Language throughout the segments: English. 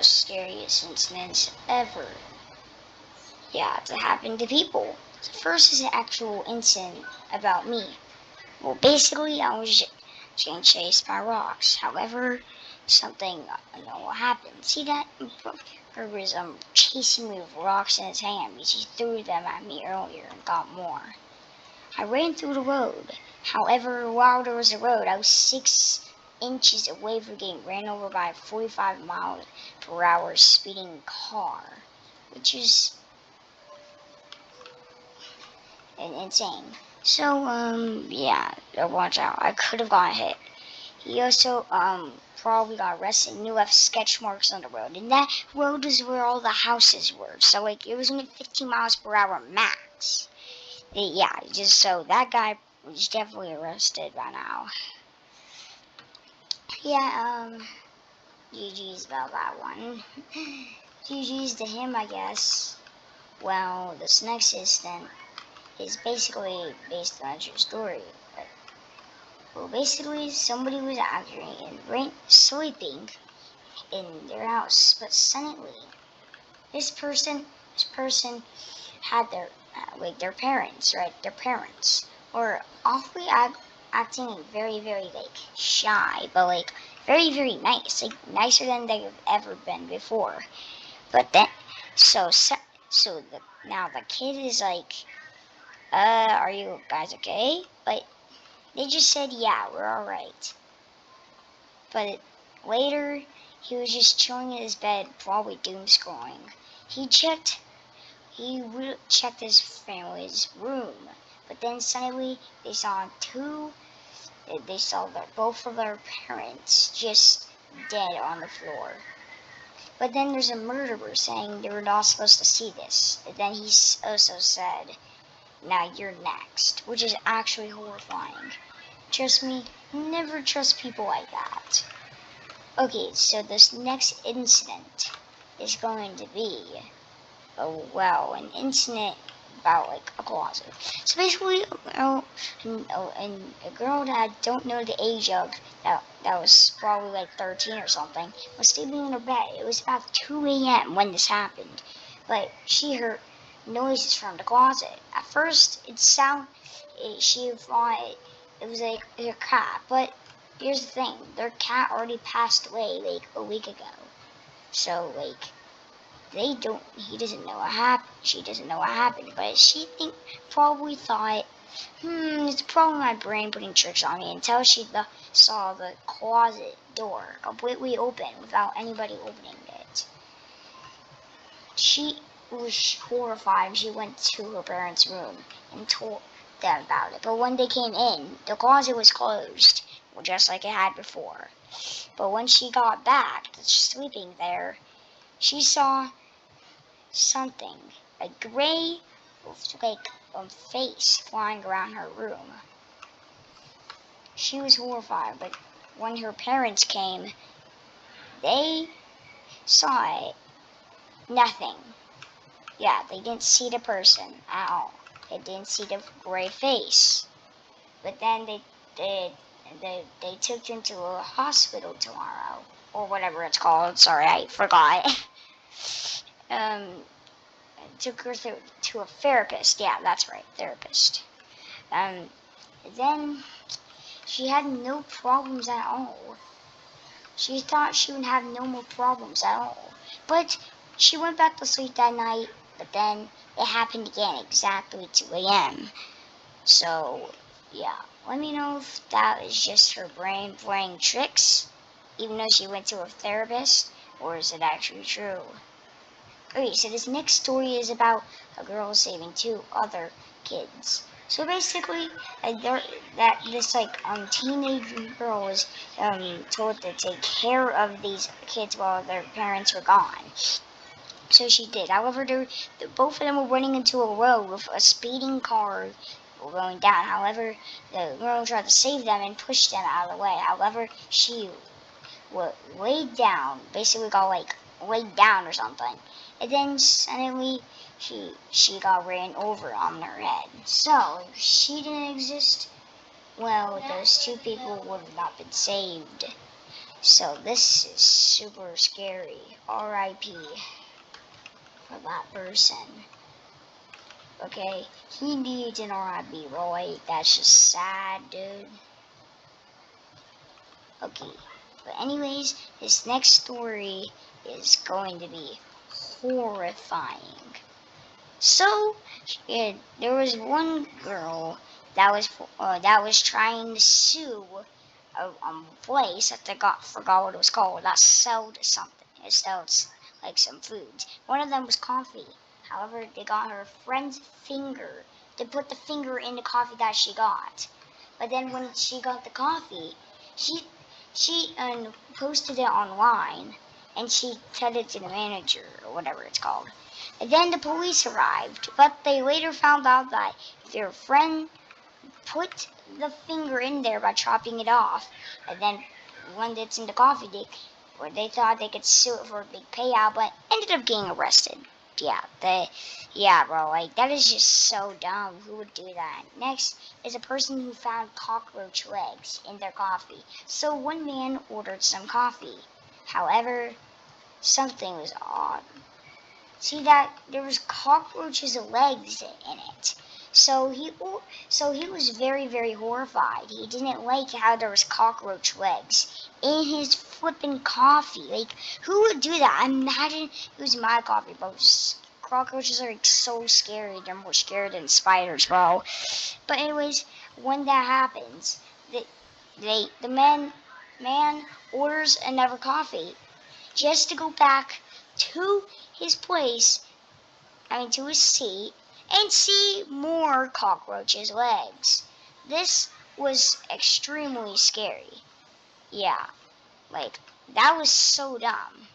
the scariest incidents ever. Yeah, to happen to people. The first is an actual incident about me. Well, basically, I was getting chased by rocks. However, something unknown happened. See that? There was chasing me with rocks in his hand because he threw them at me earlier and got more. I ran through the road. However, while there was a road, I was 6 inches away from getting ran over by a 45 miles per hour speeding car, which is insane. So, yeah, watch out. I could have gotten hit. He also, probably got arrested and he left sketch marks on the road. And that road is where all the houses were. So, like, it was only 15 miles per hour max. Yeah, just so that guy was definitely arrested by now. Yeah, GG's about that one. GG's to him, I guess. Well, this next incident is basically based on a true story. Well, basically, somebody was actually sleeping in their house, but suddenly, this person had their parents, right? Their parents were awfully acting very, very like shy, but like very, very nice, like nicer than they've ever been before. But then, now the kid is like, are you guys okay? But they just said, yeah, we're all right. But later, he was just chilling in his bed, probably doom scrolling. He checked his family's room, but then suddenly they saw that both of their parents just dead on the floor. But then there's a murderer saying they were not supposed to see this. And then he also said, now you're next, which is actually horrifying. Trust me, never trust people like that. Okay, so this next incident is going to be, an incident about like a closet. So basically, and a girl that I don't know the age of, that was probably like 13 or something, was sleeping in her bed. It was about 2 a.m. when this happened, but she heard noises from the closet. At first, she thought it was like her cat, but here's the thing: their cat already passed away like a week ago. So like he doesn't know what happened. She doesn't know what happened, but probably thought, it's probably my brain putting tricks on me until she saw the closet door completely open without anybody opening it. She was horrified and she went to her parents' room and told them about it. But when they came in, the closet was closed, just like it had before. But when she got back to sleeping there, she saw something, a gray, face flying around her room. She was horrified, but when her parents came, they saw it. Nothing. Yeah, they didn't see the person at all. They didn't see the gray face. But then they took them to a hospital tomorrow, or whatever it's called. Sorry, I forgot. Took her to a therapist. Yeah, that's right, therapist. Then she had no problems at all. She thought she would have no more problems at all. But she went back to sleep that night, but then it happened again exactly 2 a.m. So, yeah, let me know if that is just her brain playing tricks, even though she went to a therapist, or is it actually true? Okay, so this next story is about a girl saving 2 other kids. So basically, this teenage girl was told to take care of these kids while their parents were gone. So she did. However, both of them were running into a road with a speeding car going down. However, the girl tried to save them and push them out of the way. However, she laid down, basically got laid down or something, and then suddenly she got ran over on her head. So if she didn't exist, well, those 2 people would have not been saved. So this is super scary. R.I.P. for that person. Okay, he needs an R.I.P. Roy. That's just sad, dude. Okay, but anyways, this next story is going to be horrifying. So, there was one girl that was trying to sue a place that they forgot what it was called, that sold something. It sells like some foods. One of them was coffee. However, they got her friend's finger to put the finger in the coffee that she got. But then when she got the coffee, she posted it online, and she said it to the manager or whatever it's called. And then the police arrived, but they later found out that their friend put the finger in there by chopping it off, and then when it's in the coffee, they thought they could sue it for a big payout, but ended up getting arrested. Yeah, bro, like that is just so dumb. Who would do that? Next is a person who found cockroach legs in their coffee. So one man ordered some coffee. However, something was odd. See that there was cockroaches' legs in it. So he was very, very horrified. He didn't like how there was cockroach legs in his flippin' coffee. Like, who would do that? Imagine it was my coffee, bro. Cockroaches are like so scary. They're more scary than spiders, bro. But anyways, when that happens, the man orders another coffee just to go back to his place, to his seat, and see more cockroaches' legs. This was extremely scary. Yeah, like, that was so dumb.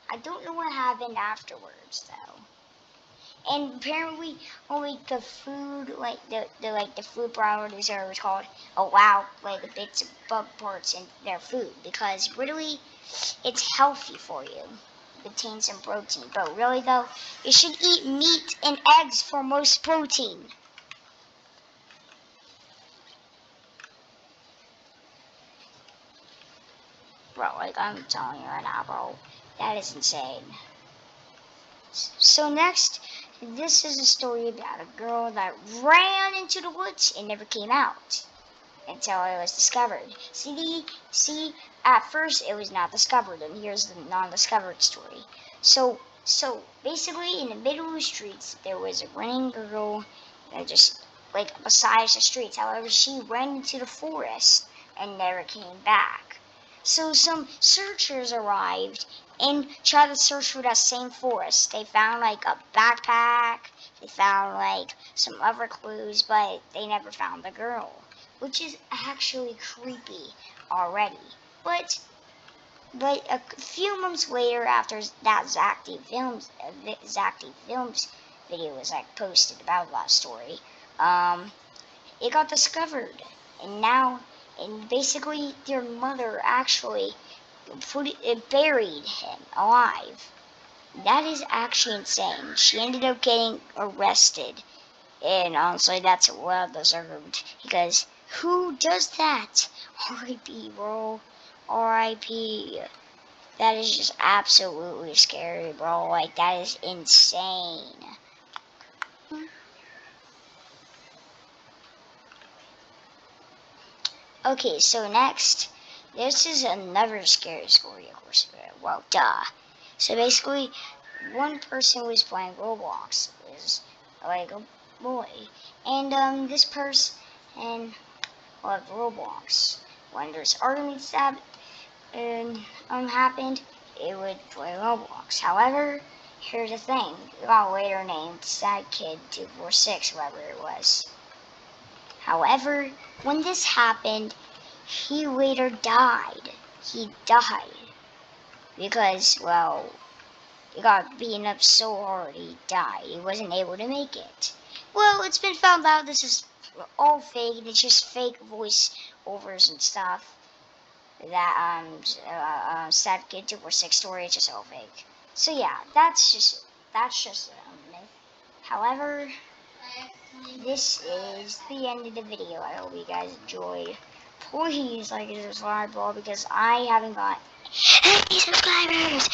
I don't know what happened afterwards, though. And apparently, only the food, like the food producer was called, allow like the bits of bug parts in their food because really, it's healthy for you. It contains some protein, but really though, you should eat meat and eggs for most protein. Bro, like I'm telling you right now, bro, that is insane. So next, this is a story about a girl that ran into the woods and never came out until it was discovered. See, at first it was not discovered, and here's the non-discovered story. So basically, in the middle of the streets, there was a running girl that just like besides the streets. However, she ran into the forest and never came back. So some searchers arrived and tried to search for that same forest. They found like a backpack, they found like some other clues, but they never found the girl, which is actually creepy already. But a few months later, after that Zacty Films video was like posted about that story, it got discovered, and basically their mother actually buried him alive. That is actually insane. She ended up getting arrested, and honestly, that's well deserved because who does that? R.I.P. bro. R.I.P. That is just absolutely scary, bro. Like, that is insane. Okay, so next, this is another scary story, of course. Well, duh. So basically, one person was playing Roblox. It was like a boy. And this person loved Roblox. When there's arguments that happened, it would play Roblox. However, here's the thing. It got later named Sad Kid 246, whoever it was. However, when this happened, he later died. He died because, well, he got beaten up so hard he died. He wasn't able to make it. Well, it's been found out this is all fake, and it's just fake voice overs and stuff. That Sad Kid 246 story is just all fake. So yeah, that's just a myth. However, this is the end of the video. I hope you guys enjoyed. please like and subscribe below because I haven't got any subscribers.